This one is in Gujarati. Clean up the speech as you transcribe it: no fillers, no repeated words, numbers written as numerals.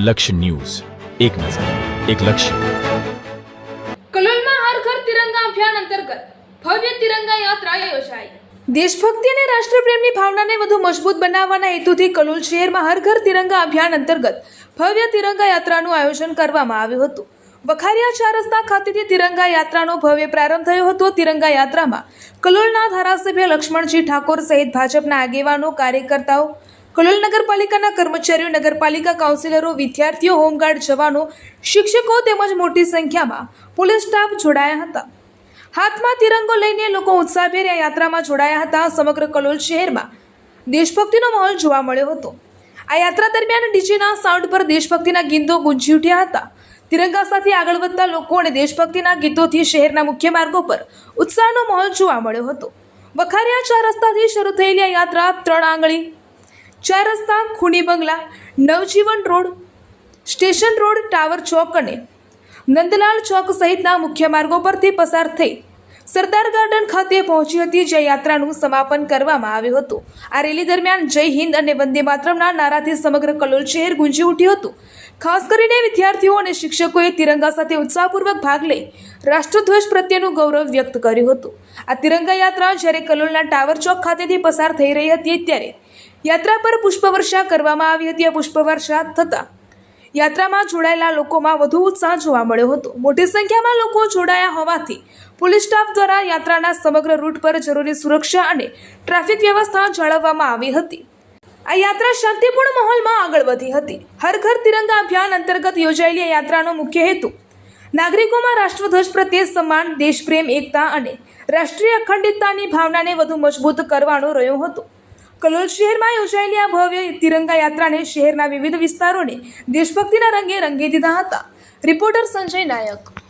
લક્ષ્ય ન્યૂઝ, એક નજર, એક લક્ષ્ય. કલોલમાં હર ઘર તિરંગા અભિયાન અંતર્ગત ભવ્ય તિરંગા યાત્રા યોજાઈ. દેશભક્તિ અને રાષ્ટ્રપ્રેમની ભાવનાને વધુ મજબૂત બનાવવાના હેતુથી કલોલ શહેરમાં હર ઘર તિરંગા અભિયાન અંતર્ગત ભવ્ય તિરંગા યાત્રાનું આયોજન કરવામાં આવ્યું હતું. વખારિયા ચાર રસ્તા ખાતેથી તિરંગા યાત્રાનો ભવ્ય પ્રારંભ થયો હતો. તિરંગા યાત્રામાં કલોલના ધારાસભ્ય લક્ષ્મણજી ઠાકોર સહિત ભાજપના આગેવાનો, કાર્યકર્તાઓ, કલોલ નગરપાલિકાના કર્મચારીઓ, નગરપાલિકા કાઉન્સિલરો, વિદ્યાર્થીઓ, હોમગાર્ડ જવાનો, શિક્ષકો તેમજ મોટી સંખ્યામાં પોલીસ સ્ટાફ જોડાયા હતા. હાથમાં તિરંગો લઈને લોકો ઉત્સાહભેર આ યાત્રામાં જોડાયા હતા. સમગ્ર કલોલ શહેરમાં દેશભક્તિનો માહોલ જોવા મળ્યો હતો. આ યાત્રા દરમિયાન ડીજેના સાઉન્ડ પર દેશભક્તિના ગીતો ગુંજી ઉઠ્યા હતા. તિરંગા સાથે આગળ વધતા લોકો અને દેશભક્તિના ગીતોથી શહેરના મુખ્ય માર્ગો પર ઉત્સાહનો માહોલ જોવા મળ્યો હતો. વખારિયા ચાર રસ્તાથી શરૂ થયેલી આ યાત્રા 3 આંગળી, ચાર રસ્તા, ખૂની બંગલા, નવજીવન રોડ, સ્ટેશન રોડ, ટાવર ચોક અને નંદલાલ ચોક સહિતના મુખ્ય માર્ગો પરથી પસાર થઈ સરદાર ગાર્ડન ખાતે પહોંચી હતી, જ્યાં યાત્રાનું સમાપન કરવામાં આવ્યું હતું. આ રેલી દરમિયાન જય હિન્દ અને વંદે માતરમના નારાથી સમગ્ર કલોલ શહેર ગુંજી ઉઠ્યું હતું. ખાસ કરીને વિદ્યાર્થીઓ અને શિક્ષકોએ તિરંગા સાથે ઉત્સાહપૂર્વક ભાગ લઈ રાષ્ટ્રધ્વજ પ્રત્યેનું ગૌરવ વ્યક્ત કર્યું હતું. આ તિરંગા યાત્રા જ્યારે કલોલના ટાવર ચોક ખાતેથી પસાર થઈ રહી હતી, ત્યારે યાત્રા પર પુષ્પવર્ષા કરવામાં આવી હતી. આ પુષ્પવર્ષા થતાં યાત્રામાં જોડાયેલા લોકોમાં વધુ ઉત્સાહ જોવા મળ્યો હતો. મોટી સંખ્યામાં લોકો જોડાયા હોવાથી પોલીસ સ્ટાફ દ્વારા યાત્રાના સમગ્ર રૂટ પર જરૂરી સુરક્ષા અને ટ્રાફિક વ્યવસ્થા જાળવવામાં આવી હતી. આ યાત્રા શાંતિપૂર્ણ માહોલમાં આગળ વધી હતી. હર ઘર તિરંગા અભિયાન અંતર્ગત યોજાયેલી આ યાત્રાનો મુખ્ય હેતુ નાગરિકોમાં રાષ્ટ્રધ્વજ પ્રત્યે સન્માન, દેશપ્રેમ, એકતા અને રાષ્ટ્રીય અખંડિતતાની ભાવનાને વધુ મજબૂત કરવાનો રહ્યો હતો. કલોલ શહેરમાં યોજાયેલી આ ભવ્ય તિરંગા યાત્રાને શહેરના વિવિધ વિસ્તારોને દેશભક્તિના રંગે રંગી દીધા હતા. રિપોર્ટર સંજય નાયક.